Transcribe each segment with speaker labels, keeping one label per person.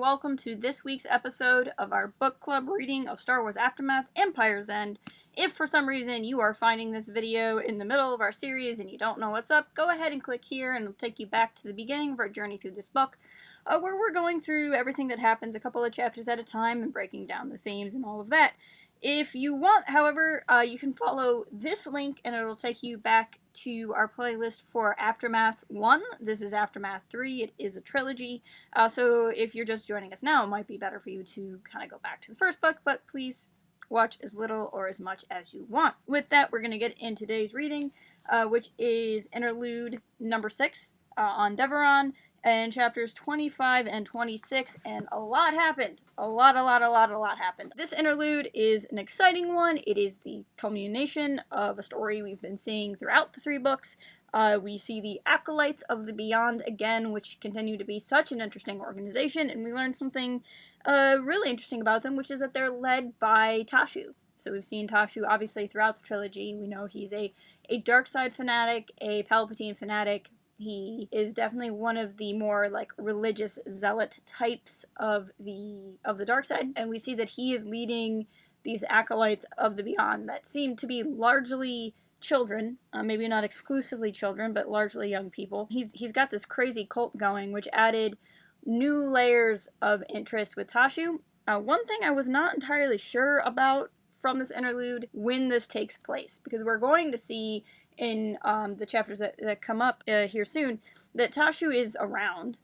Speaker 1: welcome to this week's episode of our book club reading of Star Wars Aftermath: Empire's End. If for some reason you are finding this video in the middle of our series and you don't know what's up, go ahead and click here and it'll take you back to the beginning of our journey through this book, where we're going through everything that happens a couple of chapters at a time and breaking down the themes and all of that. If you want, however, you can follow this link and it'll take you back to our playlist for Aftermath 1. This is Aftermath 3. It is a trilogy. So if you're just joining us now, it might be better for you to kind of go back to the first book, but please watch as little or as much as you want. With that, we're going to get in today's reading, which is Interlude number 6 on Deveron, and chapters 25 and 26, and a lot happened. A lot happened. This interlude is an exciting one. It is the culmination of a story we've been seeing throughout the 3 books. We see the Acolytes of the Beyond again, which continue to be such an interesting organization, and we learned something really interesting about them, which is that they're led by Tashu. So we've seen Tashu obviously throughout the trilogy. We know he's a dark side fanatic, a Palpatine fanatic. He is definitely one of the more like religious zealot types of the dark side, and we see that he is leading these acolytes of the beyond that seem to be largely children, maybe not exclusively children, but largely young people. He's got this crazy cult going, which added new layers of interest with Tashu. One thing I was not entirely sure about from this interlude when this takes place, because we're going to see in the chapters that come up here soon, that Tashu is around.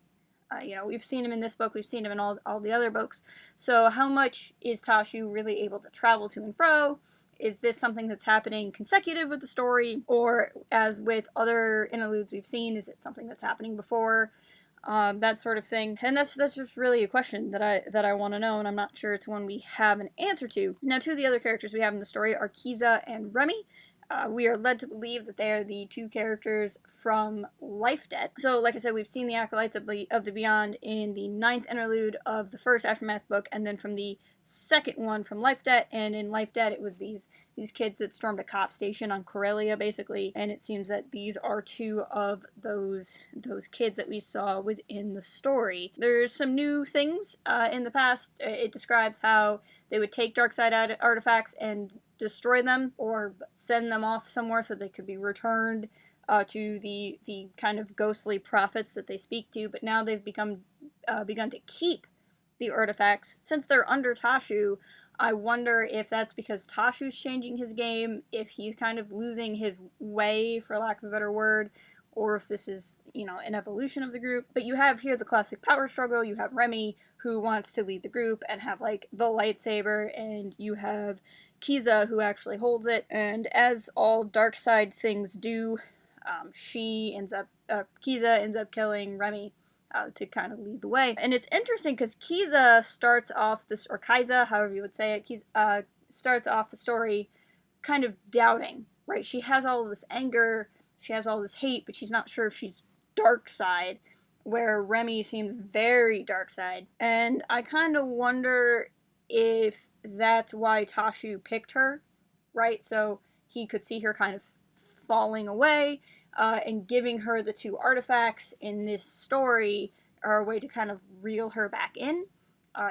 Speaker 1: We've seen him in this book, we've seen him in all the other books. So how much is Tashu really able to travel to and fro? Is this something that's happening consecutive with the story? Or, as with other interludes we've seen, is it something that's happening before? That sort of thing. And that's just really a question that I want to know, and I'm not sure it's one we have an answer to. Now, 2 of the other characters we have in the story are Kiza and Remy. We are led to believe that they are the 2 characters from Life Debt. So, like I said, we've seen the Acolytes of the Beyond in the 9th interlude of the first Aftermath book, and then from the second one from Life Debt, and in Life Debt it was these kids that stormed a cop station on Corellia, basically, and it seems that these are 2 of those kids that we saw within the story. There's some new things in the past. It describes how they would take darkside artifacts and destroy them, or send them off somewhere so they could be returned to the kind of ghostly prophets that they speak to, but now they've begun to keep the artifacts. Since they're under Tashu, I wonder if that's because Tashu's changing his game, if he's kind of losing his way, for lack of a better word, or if this is, an evolution of the group. But you have here the classic power struggle. You have Remy, who wants to lead the group and have, like, the lightsaber, and you have Kiza, who actually holds it, and as all dark side things do, Kiza ends up killing Remy to kind of lead the way. And it's interesting because Kiza starts off this, or Kiza, however you would say it, starts off the story kind of doubting, right? She has all this anger, she has all this hate, but she's not sure if she's dark side, where Remy seems very dark side. And I kind of wonder if that's why Tashu picked her, right? So he could see her kind of falling away, and giving her the 2 artifacts in this story are a way to kind of reel her back in.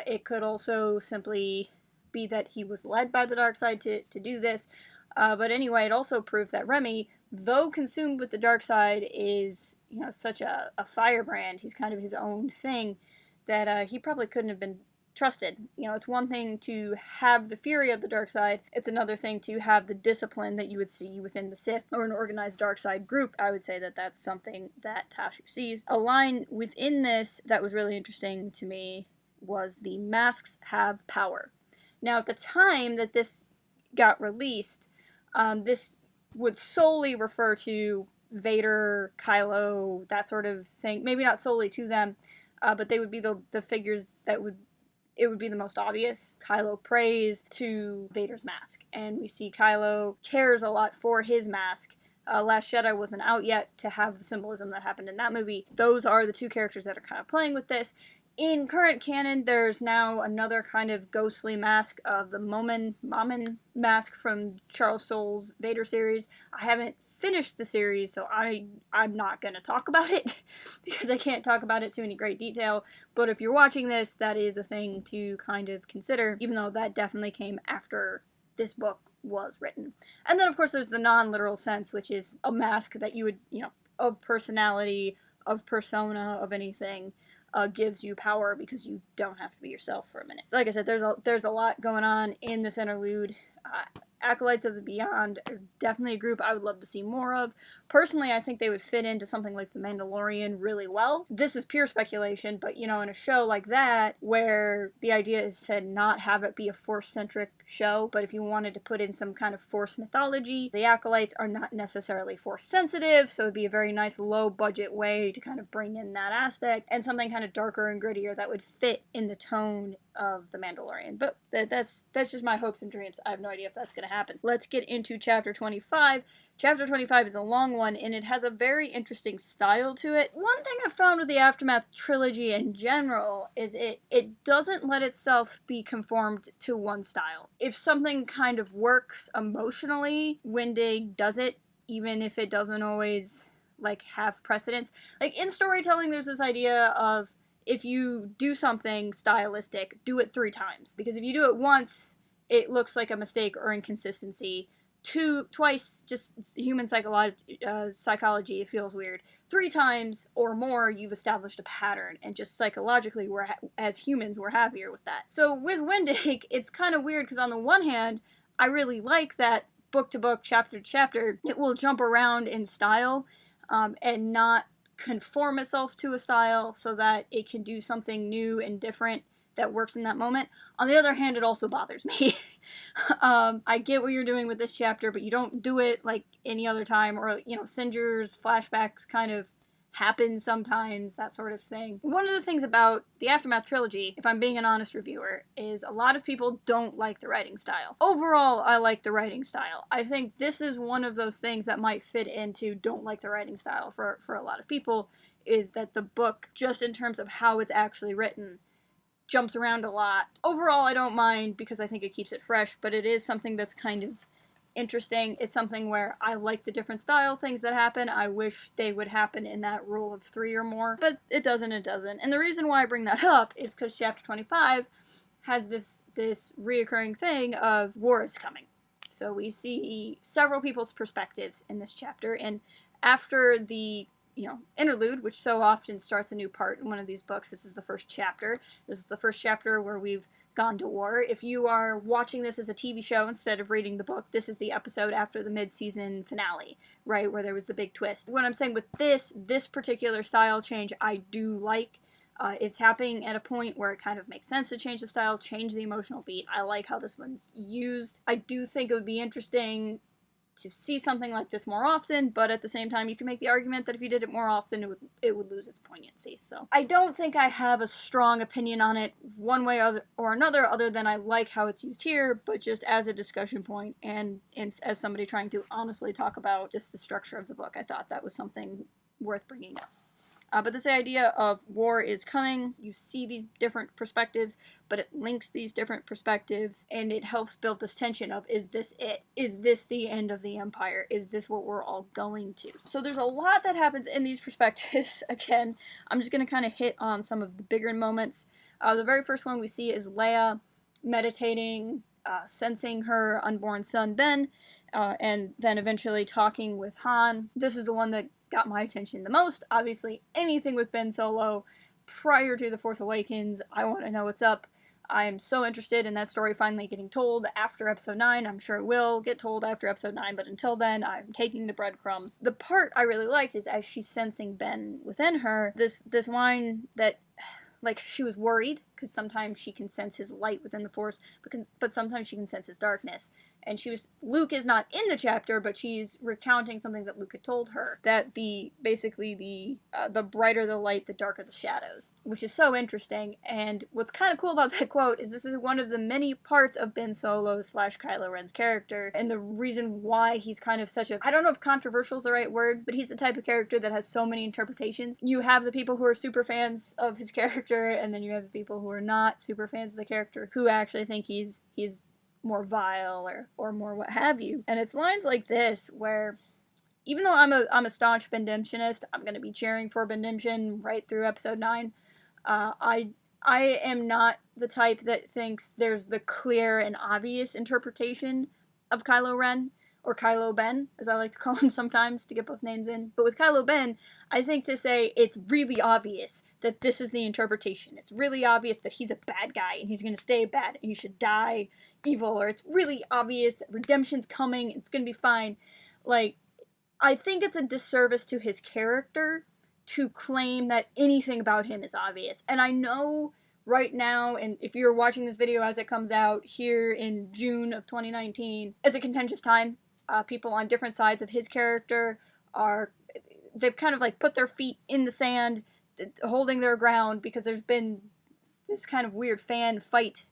Speaker 1: It could also simply be that he was led by the dark side to do this. But anyway, it also proved that Remy, though consumed with the dark side, is, such a firebrand. He's kind of his own thing, that he probably couldn't have been trusted. It's one thing to have the fury of the dark side, it's another thing to have the discipline that you would see within the Sith or an organized dark side group. I would say that that's something that Tashu sees. A line within this that was really interesting to me was the masks have power. Now, at the time that this got released, this would solely refer to Vader, Kylo, that sort of thing. Maybe not solely to them, but they would be the figures that it would be the most obvious. Kylo prays to Vader's mask, and we see Kylo cares a lot for his mask. Last Jedi wasn't out yet to have the symbolism that happened in that movie. Those are the 2 characters that are kind of playing with this. In current canon, there's now another kind of ghostly mask of the Mammon mask from Charles Soule's Vader series. I haven't finished the series, so I'm not going to talk about it, because I can't talk about it to any great detail, but if you're watching this, that is a thing to kind of consider, even though that definitely came after this book was written. And then, of course, there's the non-literal sense, which is a mask that you would, of personality, of persona, of anything, gives you power because you don't have to be yourself for a minute. Like I said, there's a lot going on in this interlude. Acolytes of the Beyond are definitely a group I would love to see more of. Personally, I think they would fit into something like The Mandalorian really well. This is pure speculation, but in a show like that, where the idea is to not have it be a Force-centric show, but if you wanted to put in some kind of Force mythology, the Acolytes are not necessarily Force-sensitive, so it'd be a very nice low-budget way to kind of bring in that aspect, and something kind of darker and grittier that would fit in the tone of The Mandalorian. But that's just my hopes and dreams. I have no idea if that's going to happen. Let's get into Chapter 25. Chapter 25 is a long one, and it has a very interesting style to it. One thing I've found with the Aftermath trilogy in general is it doesn't let itself be conformed to one style. If something kind of works emotionally, Wendig does it, even if it doesn't always, have precedence. In storytelling, there's this idea of, if you do something stylistic, do it 3 times. Because if you do it once, it looks like a mistake or inconsistency. Twice, just human psychology, it feels weird. 3 times or more, you've established a pattern, and just psychologically, as humans, we're happier with that. So with Wendig, it's kind of weird, because on the one hand, I really like that book to book, chapter to chapter, it will jump around in style, and not conform itself to a style so that it can do something new and different that works in that moment. On the other hand, it also bothers me. I get what you're doing with this chapter, but you don't do it like any other time, or, Singer's flashbacks kind of happen sometimes, that sort of thing. One of the things about the Aftermath trilogy, if I'm being an honest reviewer, is a lot of people don't like the writing style. Overall, I like the writing style. I think this is one of those things that might fit into don't like the writing style for a lot of people, is that the book, just in terms of how it's actually written, jumps around a lot. Overall, I don't mind, because I think it keeps it fresh, but it is something that's kind of interesting. It's something where I like the different style things that happen. I wish they would happen in that rule of 3 or more, but it doesn't. And the reason why I bring that up is because Chapter 25 has this reoccurring thing of war is coming. So we see several people's perspectives in this chapter, and after the interlude, which so often starts a new part in one of these books, this is the first chapter. This is the first chapter where we've gone to war. If you are watching this as a TV show instead of reading the book, this is the episode after the mid-season finale, right, where there was the big twist. What I'm saying with this particular style change, I do like. It's happening at a point where it kind of makes sense to change the style, change the emotional beat. I like how this one's used. I do think it would be interesting to see something like this more often, but at the same time, you can make the argument that if you did it more often, it would lose its poignancy. So I don't think I have a strong opinion on it one way or another, other than I like how it's used here, but just as a discussion point, and as somebody trying to honestly talk about just the structure of the book, I thought that was something worth bringing up. But this idea of war is coming, you see these different perspectives, but it links these different perspectives, and it helps build this tension of, is this it? Is this the end of the Empire? Is this what we're all going to? So there's a lot that happens in these perspectives. Again, I'm just going to kind of hit on some of the bigger moments. The very first one we see is Leia meditating, sensing her unborn son Ben, and then eventually talking with Han. This is the one that got my attention the most. Obviously, anything with Ben Solo prior to The Force Awakens, I want to know what's up. I am so interested in that story finally getting told after Episode 9. I'm sure it will get told after Episode 9, but until then, I'm taking the breadcrumbs. The part I really liked is as she's sensing Ben within her, this line that, she was worried because sometimes she can sense his light within the Force, but sometimes she can sense his darkness. And Luke is not in the chapter, but she's recounting something that Luke had told her, that the brighter the light, the darker the shadows, which is so interesting. And what's kind of cool about that quote is this is one of the many parts of Ben Solo / Kylo Ren's character, and the reason why he's kind of such a, I don't know if controversial is the right word, but he's the type of character that has so many interpretations. You have the people who are super fans of his character, and then you have the people who are not super fans of the character, who actually think he's more vile or more what have you. And it's lines like this where, even though I'm a staunch Bendimtionist, I'm going to be cheering for Bendimtion right through episode 9. I am not the type that thinks there's the clear and obvious interpretation of Kylo Ren, or Kylo Ben, as I like to call him sometimes to get both names in. But with Kylo Ben, I think to say it's really obvious that this is the interpretation. It's really obvious that he's a bad guy and he's going to stay bad and he should die evil, or it's really obvious that redemption's coming, it's going to be fine. Like, I think it's a disservice to his character to claim that anything about him is obvious. And I know right now, and if you're watching this video as it comes out here in June of 2019, it's a contentious time. People on different sides of his character they've kind of like put their feet in the sand, holding their ground, because there's been this kind of weird fan fight.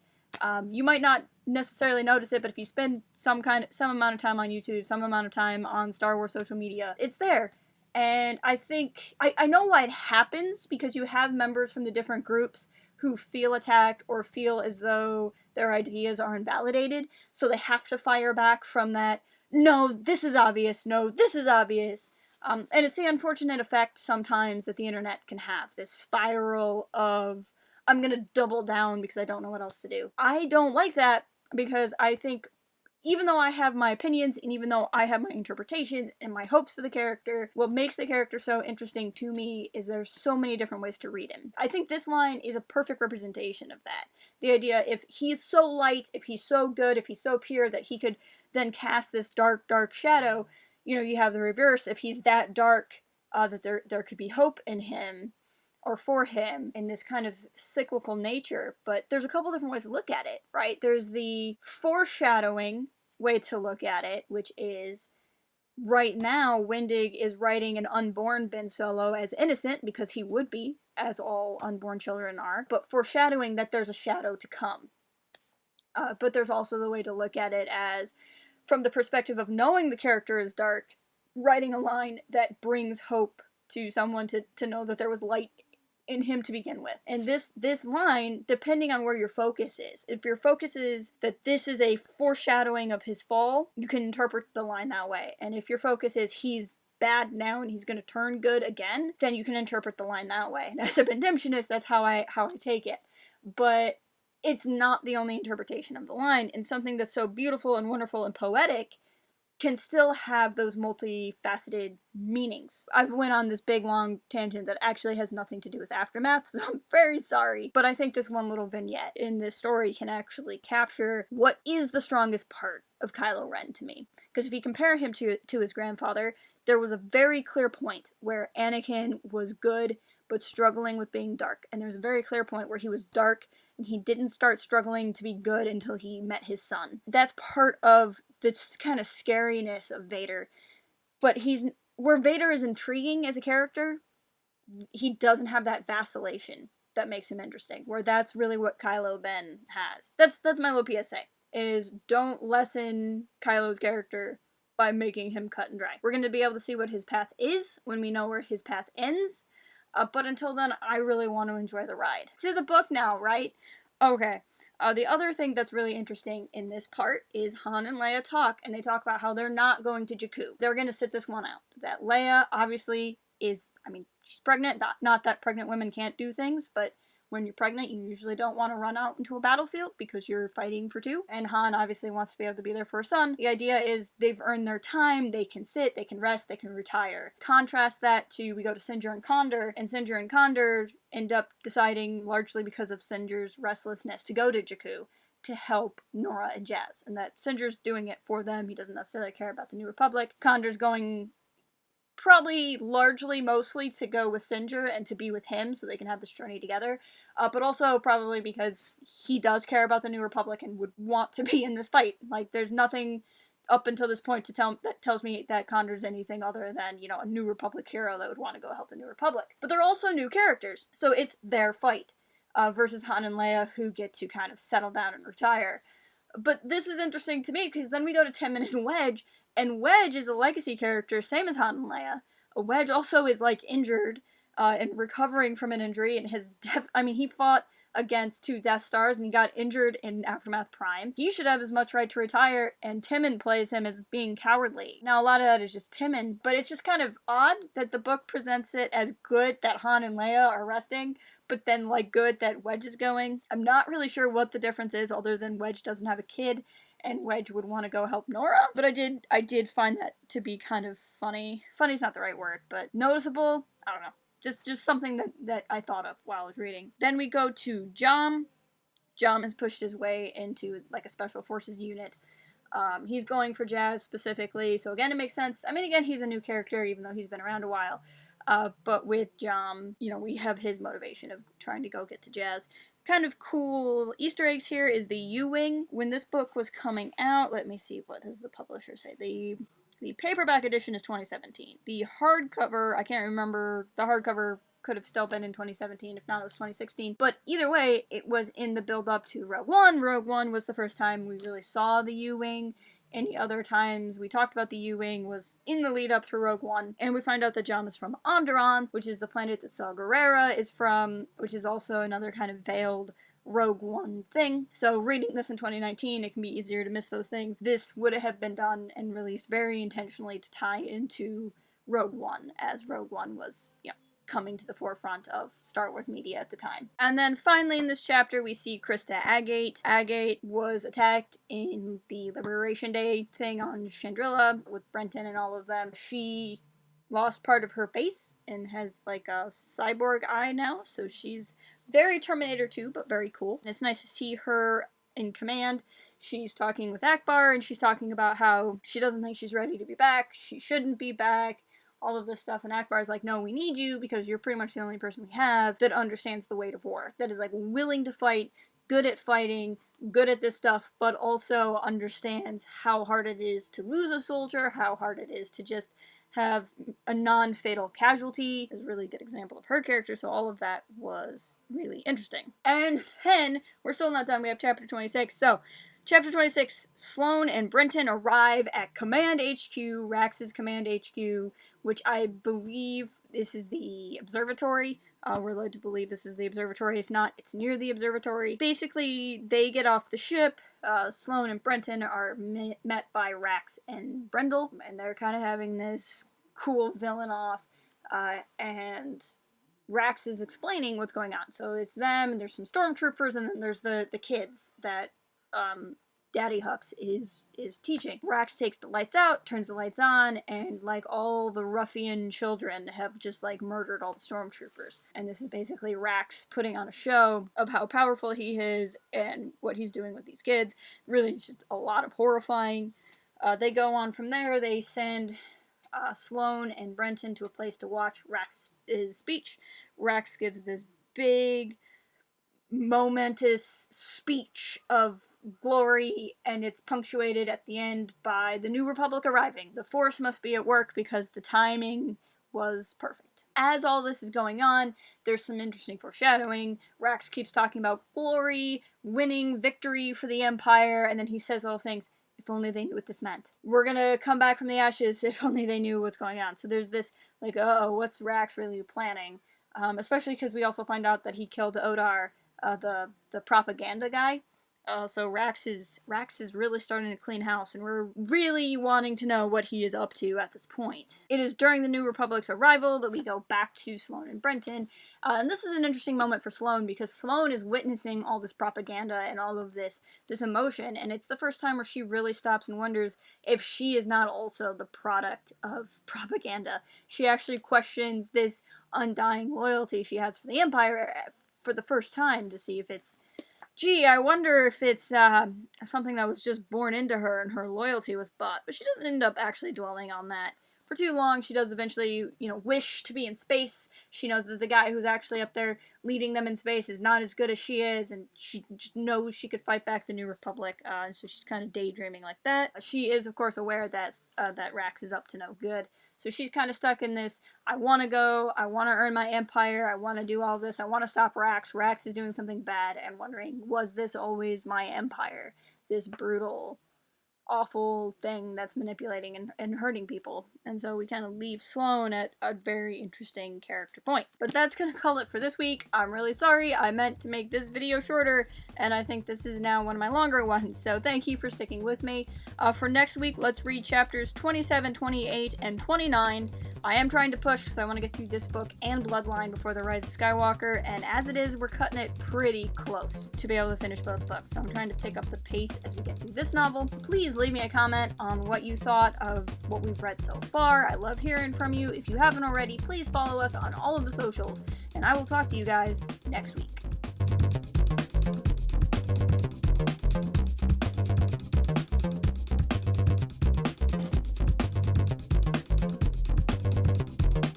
Speaker 1: You might not necessarily notice it, but if you spend some amount of time on YouTube, some amount of time on Star Wars social media, it's there. And I think, I know why it happens, because you have members from the different groups who feel attacked or feel as though their ideas are invalidated, so they have to fire back from that, no, this is obvious, no, this is obvious. And it's the unfortunate effect sometimes that the internet can have, this spiral of, I'm gonna double down because I don't know what else to do. I don't like that, because I think, even though I have my opinions, and even though I have my interpretations and my hopes for the character, what makes the character so interesting to me is there's so many different ways to read him. I think this line is a perfect representation of that. The idea, if he's so light, if he's so good, if he's so pure that he could then cast this dark, dark shadow, you have the reverse. If he's that dark, that there could be hope in him, or for him, in this kind of cyclical nature. But there's a couple different ways to look at it, right? There's the foreshadowing way to look at it, which is, right now, Wendig is writing an unborn Ben Solo as innocent, because he would be, as all unborn children are, but foreshadowing that there's a shadow to come. But there's also the way to look at it as, from the perspective of knowing the character is dark, writing a line that brings hope to someone to know that there was light in him to begin with. And this line, depending on where your focus is, if your focus is that this is a foreshadowing of his fall, you can interpret the line that way. And if your focus is he's bad now and he's going to turn good again, then you can interpret the line that way. And as a Bendimtionist, that's how I take it. But it's not the only interpretation of the line, and something that's so beautiful and wonderful and poetic can still have those multifaceted meanings. I've went on this big long tangent that actually has nothing to do with Aftermath, so I'm very sorry. But I think this one little vignette in this story can actually capture what is the strongest part of Kylo Ren to me. Because if you compare him to his grandfather, there was a very clear point where Anakin was good but struggling with being dark. And there's a very clear point where he was dark and he didn't start struggling to be good until he met his son. That's part of this kind of scariness of Vader. But where Vader is intriguing as a character, he doesn't have that vacillation that makes him interesting, where that's really what Kylo Ben has. That's my little PSA, is don't lessen Kylo's character by making him cut and dry. We're going to be able to see what his path is when we know where his path ends. But until then, I really want to enjoy the ride. To the book now, right? Okay. The other thing that's really interesting in this part is Han and Leia talk, and they talk about how they're not going to Jakku. They're going to sit this one out. That Leia, obviously, she's pregnant. Not that pregnant women can't do things, but when you're pregnant, you usually don't want to run out into a battlefield because you're fighting for two. And Han obviously wants to be able to be there for a son. The idea is they've earned their time, they can sit, they can rest, they can retire. Contrast that to, we go to Sinjir and Condor, and Sinjir and Condor end up deciding, largely because of Sinjir's restlessness, to go to Jakku to help Nora and Jazz. And that Sinjir's doing it for them. He doesn't necessarily care about the New Republic. Condor's going probably largely, mostly to go with Singer and to be with him so they can have this journey together, but also probably because he does care about the New Republic and would want to be in this fight. Like, there's nothing up until this point that tells me that Conder's anything other than, you know, a New Republic hero that would want to go help the New Republic. But they're also new characters, so it's their fight, versus Han and Leia, who get to kind of settle down and retire. But this is interesting to me, because then we go to Timon and Wedge is a legacy character, same as Han and Leia. Wedge also is, like, injured, and recovering from an injury, and he fought against 2 Death Stars, and he got injured in Aftermath Prime. He should have as much right to retire, and Timon plays him as being cowardly. Now, a lot of that is just Timon, but it's just kind of odd that the book presents it as good that Han and Leia are resting, but then, like, good that Wedge is going. I'm not really sure what the difference is, other than Wedge doesn't have a kid, and Wedge would want to go help Nora, but I did find that to be kind of funny. Funny's not the right word, but noticeable? I don't know. Just something that I thought of while I was reading. Then we go to Jom. Jom has pushed his way into, like, a special forces unit. He's going for Jazz specifically, so again, it makes sense. I mean, again, he's a new character, even though he's been around a while. But with Jom, you know, we have his motivation of trying to go get to Jazz. Kind of cool Easter eggs here is the U-Wing. When this book was coming out, let me see, what does the publisher say? The paperback edition is 2017. The hardcover, I can't remember, the hardcover could have still been in 2017, if not it was 2016. But either way, it was in the build-up to Rogue One. Rogue One was the first time we really saw the U-Wing. Any other times we talked about the U-Wing was in the lead up to Rogue One, and we find out that Jom is from Onderon, which is the planet that Saw Gerrera is from, which is also another kind of veiled Rogue One thing. So reading this in 2019, it can be easier to miss those things. This would have been done and released very intentionally to tie into Rogue One, as Rogue One was, you know, coming to the forefront of Star Wars media at the time. And then finally in this chapter we see Krista Agate. Agate was attacked in the Liberation Day thing on Chandrila with Brenton and all of them. She lost part of her face and has, like, a cyborg eye now, so she's very Terminator 2, but very cool. And it's nice to see her in command. She's talking with Akbar, and she's talking about how she doesn't think she's ready to be back, she shouldn't be back, all of this stuff, and Akbar's like, no, we need you because you're pretty much the only person we have that understands the weight of war, that is, like, willing to fight, good at fighting, good at this stuff, but also understands how hard it is to lose a soldier, how hard it is to just have a non-fatal casualty. Is a really good example of her character, so all of that was really interesting. And then, we're still not done, we have chapter 26, so Chapter 26, Sloane and Brenton arrive at Command HQ, Rax's Command HQ, which I believe this is the observatory. We're led to believe this is the observatory. If not, it's near the observatory. Basically, they get off the ship. Sloane and Brenton are met by Rax and Brendel, and they're kind of having this cool villain off, and Rax is explaining what's going on. So it's them, and there's some stormtroopers, and then there's the kids that Daddy Hux is teaching. Rax takes the lights out, turns the lights on, and, like, all the ruffian children have just, like, murdered all the stormtroopers. And this is basically Rax putting on a show of how powerful he is and what he's doing with these kids. Really, it's just a lot of horrifying. They go on from there. They send Sloane and Brenton to a place to watch Rax's speech. Rax gives this big, momentous speech of glory, and it's punctuated at the end by the New Republic arriving. The Force must be at work because the timing was perfect. As all this is going on, there's some interesting foreshadowing. Rax keeps talking about glory, winning, victory for the Empire, and then he says little things. If only they knew what this meant. We're gonna come back from the ashes if only they knew what's going on. So there's this, like, oh, what's Rax really planning? Especially because we also find out that he killed Odar, the propaganda guy. So Rax is really starting to clean house, and we're really wanting to know what he is up to at this point. It is during the New Republic's arrival that we go back to Sloane and Brenton, and this is an interesting moment for Sloane because Sloane is witnessing all this propaganda and all of this emotion, and it's the first time where she really stops and wonders if she is not also the product of propaganda. She actually questions this undying loyalty she has for the Empire for the first time to see if it's, gee, I wonder if it's something that was just born into her and her loyalty was bought. But she doesn't end up actually dwelling on that. for too long. She does eventually, wish to be in space. She knows that the guy who's actually up there leading them in space is not as good as she is, and she just knows she could fight back the New Republic, and so she's kind of daydreaming like that. She is, of course, aware that Rax is up to no good, so she's kind of stuck in this, I want to go, I want to earn my empire, I want to do all this, I want to stop Rax, Rax is doing something bad, and wondering, was this always my empire? This brutal, awful thing that's manipulating and hurting people. And so we kind of leave Sloane at a very interesting character point. But that's gonna call it for this week. I'm really sorry, I meant to make this video shorter, and I think this is now one of my longer ones, so thank you for sticking with me. For next week, let's read chapters 27, 28, and 29. I am trying to push because I want to get through this book and Bloodline before the Rise of Skywalker, and as it is, we're cutting it pretty close to be able to finish both books, so I'm trying to pick up the pace as we get through this novel. Please leave me a comment on what you thought of what we've read so far. I love hearing from you. If you haven't already, please follow us on all of the socials, and I will talk to you guys next week.